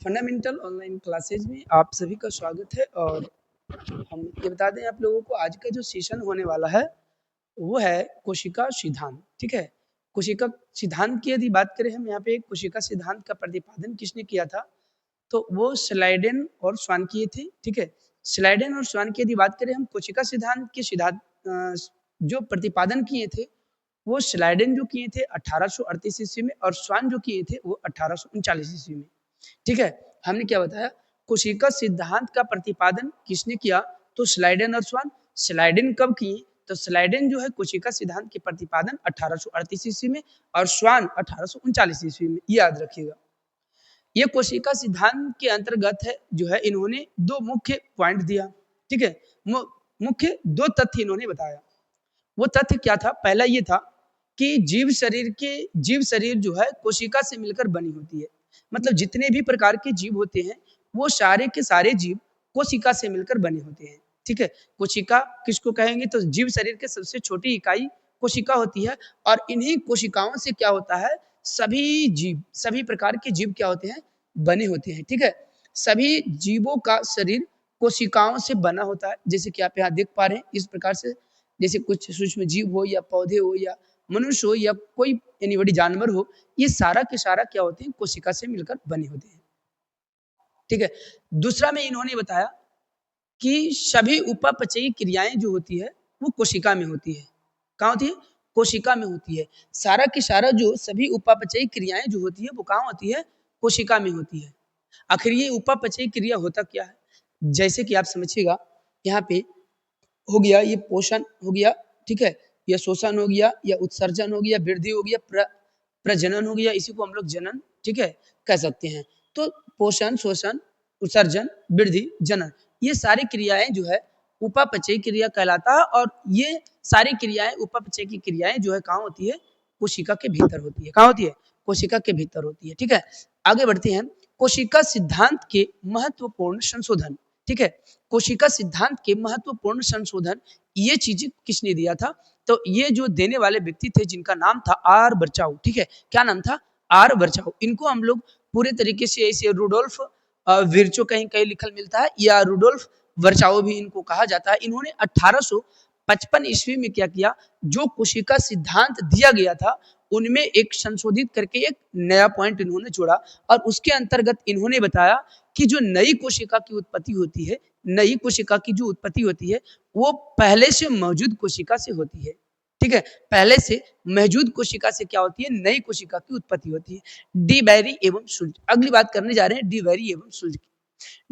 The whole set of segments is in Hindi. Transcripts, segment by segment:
फंडामेंटल ऑनलाइन क्लासेज में आप सभी का स्वागत है। और हम ये बता दें आप लोगों को, आज का जो सेशन होने वाला है वो है कोशिका सिद्धांत। ठीक है, कोशिका सिद्धांत की यदि बात करें हम यहाँ पे, कोशिका सिद्धांत का प्रतिपादन किसने किया था, तो वो स्लाइडेन और स्वान किए थे। ठीक है, स्लाइडेन और स्वान की यदि बात करें हम, कोशिका सिद्धांत के जो प्रतिपादन किए थे वो स्लाइडेन जो किए थे 1838 ईस्वी में, और स्वान जो किए थे वो 1839 ईस्वी में। ठीक है, हमने क्या बताया, कोशिका सिद्धांत का प्रतिपादन किसने किया, तो स्लाइडेन और स्वान। स्लाइडेन कब किए, तो स्लाइडेन जो है कोशिका सिद्धांत के प्रतिपादन 1838 ईस्वी में और स्वान 1839 ईस्वी में, याद रखिएगा। ये कोशिका सिद्धांत के अंतर्गत है जो है, इन्होंने दो मुख्य पॉइंट दिया। ठीक है, मुख्य दो तथ्य इन्होंने बताया। वो तथ्य क्या था, पहला ये था कि जीव शरीर जो है कोशिका से मिलकर बनी होती है। मतलब जितने भी प्रकार के जीव होते हैं वो सारे के सारे जीव कोशिका से मिलकर बने होते हैं। ठीक है, कोशिका किसको कहेंगे, तो जीव शरीर के सबसे छोटी इकाई कोशिका होती है। और इन्हीं कोशिकाओं से क्या होता है, सभी प्रकार के जीव क्या होते हैं, बने होते हैं। ठीक है, सभी जीवों का शरीर कोशिकाओं से बना होता है, जैसे कि आप यहाँ देख पा रहे हैं इस प्रकार से। जैसे कुछ सूक्ष्म जीव हो या पौधे हो या मनुष्य हो या कोई यानी बड़ी जानवर हो, ये सारा के सारा क्या होते हैं, कोशिका से मिलकर बने होते हैं। ठीक है, दूसरा में इन्होंने बताया कि सभी उपापचयी क्रियाएं जो होती है वो कोशिका में होती है। कहाँ होती है, कोशिका में होती है। सारा की सारा जो सभी उपापचयी क्रियाएं जो होती है वो कहाँ होती है, कोशिका में होती है। आखिर ये उपापचयी क्रिया होता क्या है, जैसे कि आप समझिएगा, यहाँ पे हो गया ये पोषण हो गया, ठीक है, या शोषण हो गया, या उत्सर्जन हो गया, वृद्धि हो गया, प्रजनन हो गया, इसी को हम लोग जनन, ठीक है, कह सकते हैं। तो पोषण, शोषण, उत्सर्जन, वृद्धि, जनन, ये सारी क्रियाएं जो है उपापचयी क्रिया कहलाता है। और ये सारी क्रियाएं, उपापचय की क्रियाएं जो है कहाँ होती है, कोशिका के भीतर होती है। कहाँ होती है, कोशिका के भीतर होती है। ठीक है, आगे बढ़ते हैं। कोशिका सिद्धांत के महत्वपूर्ण संशोधन। ठीक है, कोशिका सिद्धांत के महत्वपूर्ण संशोधन, ये चीज किसने दिया था, तो ये जो देने वाले व्यक्ति थे जिनका नाम था आर बर्चाउ। ठीक है, क्या नाम था, आर बर्चाउ। इनको हम लोग पूरे तरीके से ऐसे रुडोल्फ विर्चो कहीं कहीं लिखल मिलता है, या रुडोल्फ वर्चाओ भी इनको कहा जाता है। इन्होंने 1855 ईस्वी में क्या किया, जो कोशिका सिद्धांत दिया गया था उनमें एक संशोधित करके एक नया पॉइंट इन्होंने जोड़ा। और उसके अंतर्गत इन्होंने बताया कि जो नई कोशिका की उत्पत्ति होती है, नई कोशिका की जो उत्पत्ति होती है वो पहले से मौजूद कोशिका से होती है। ठीक है, पहले से मौजूद कोशिका से क्या होती है, नई कोशिका की उत्पत्ति होती है। डी बैरी एवं सुल्ज, अगली बात करने जा रहे हैं डी बैरी एवं सुल्ज की।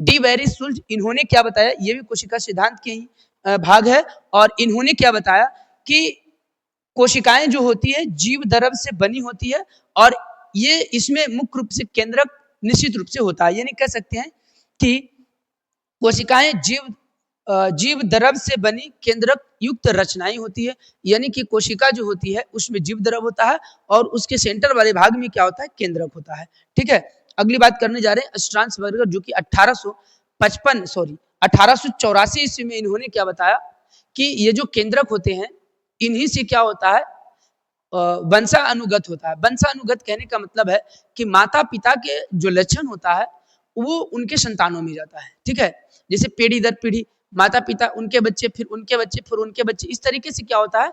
डी बैरी सुल्ज इन्होंने क्या बताया, ये भी कोशिका सिद्धांत के ही भाग है। और इन्होंने क्या बताया कि कोशिकाएं जो होती है जीव द्रव से बनी होती है, और ये इसमें मुख्य रूप से केंद्रक निश्चित रूप से होता है। यानी कह सकते हैं कि कोशिकाएं जीव द्रव से बनी केंद्रक युक्त रचनाएं होती है। यानी कि कोशिका जो होती है उसमें जीव द्रव होता है और उसके सेंटर वाले भाग में क्या होता है, केंद्रक होता है। ठीक है, अगली बात करने जा रहे हैं स्ट्रासबर्गर, जो कि 1884 ईस्वी में इन्होंने क्या बताया कि ये जो केंद्रक होते हैं इन्हीं से क्या होता है, वंशानुगत होता है। वंशानुगत कहने का मतलब है कि माता पिता के जो लक्षण होता है वो उनके संतानों में जाता है। ठीक है, जैसे पीढ़ी दर पीढ़ी, माता पिता, उनके बच्चे, फिर उनके बच्चे, फिर उनके बच्चे, इस तरीके से क्या होता है,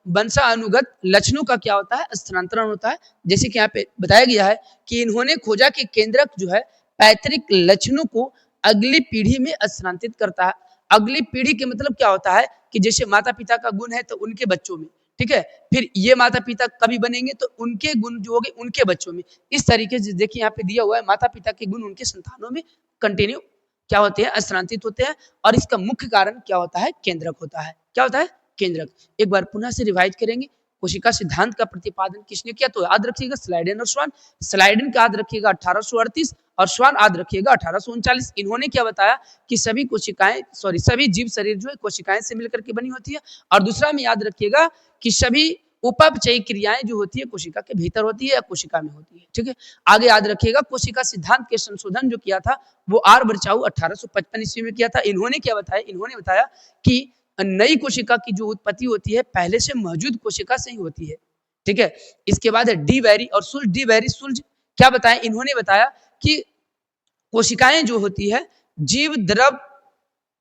वंशानुगत लक्षणों का क्या होता है, स्थानांतरण होता है। जैसे कि यहाँ पे बताया गया है कि इन्होंने खोजा कि केंद्रक जो है पैतृक लक्षणों को अगली पीढ़ी में स्थानांतरित करता है। अगली पीढ़ी के मतलब क्या होता है कि जैसे माता पिता का गुण है तो उनके बच्चों में, ठीक है, फिर ये माता पिता कभी बनेंगे तो उनके गुण जो होंगे उनके बच्चों में। इस तरीके से देखिए यहाँ पे दिया हुआ है, माता पिता के गुण उनके संतानों में कंटिन्यू क्या होते हैं, स्थानांतरित होते हैं। और इसका मुख्य कारण क्या होता है, केंद्रक होता है। क्या होता है, केंद्रक। एक बार पुनः से रिवाइज करेंगे, कोशिका सिद्धांत का प्रतिपादन किसने किया, तो याद रखिएगा स्लाइडेन और स्वान। स्लाइडेन का याद रखिएगा 1838 और स्वान याद रखिएगा 1839। इन्होंने क्या बताया कि सभी जीव शरीर जो है कोशिकाएं से मिलकर के बनी होती है। और दूसरा में याद रखिएगा कि सभी उपापचयी क्रियाएं जो होती है कोशिका के भीतर होती है या कोशिका में होती है। ठीक है, आगे याद रखिएगा कोशिका सिद्धांत के संशोधन जो किया था वो आर बर्चाउ 1855 ईस्वी में किया था। इन्होंने क्या बताया, इन्होंने बताया कि नई कोशिका की जो उत्पत्ति होती है पहले से मौजूद कोशिका से ही होती है। ठीक है, इसके बाद है डी बैरी और सुल्ज। डी बैरी सुल्ज क्या बताया, इन्होंने बताया कि कोशिकाएं जो होती है जीव द्रव,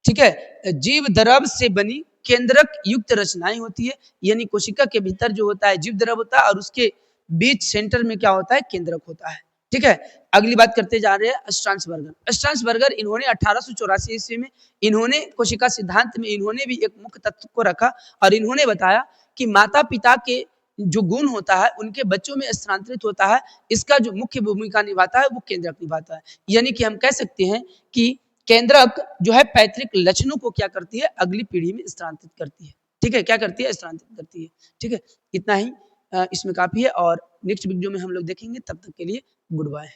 ठीक है, जीव द्रव से बनी केंद्रक युक्त रचनाएं होती है। यानी कोशिका के भीतर जो होता है जीव द्रव होता है और उसके बीच सेंटर में क्या होता है, केंद्रक होता है। ठीक है, अगली बात करते जा रहे हैं स्ट्रांसबर्गर। स्ट्रांसबर्गर इन्होंने 1884 ईस्वी में इन्होंने कोशिका सिद्धांत में इन्होंने भी एक मुख्य तत्व को रखा और इन्होंने बताया कि माता पिता के जो गुण होता है उनके बच्चों में स्थानांतरित होता है, इसका जो मुख्य भूमिका निभाता है वो केंद्रक निभाता है। यानी कि हम कह सकते हैं कि केंद्रक जो है पैतृक लक्षणों को क्या करती है, अगली पीढ़ी में स्थानांतरित करती है। ठीक है, क्या करती है, स्थानांतरित करती है। ठीक है, इतना ही इसमें काफी है और नेक्स्ट वीडियो में हम लोग देखेंगे। तब तक के लिए गुड बाय।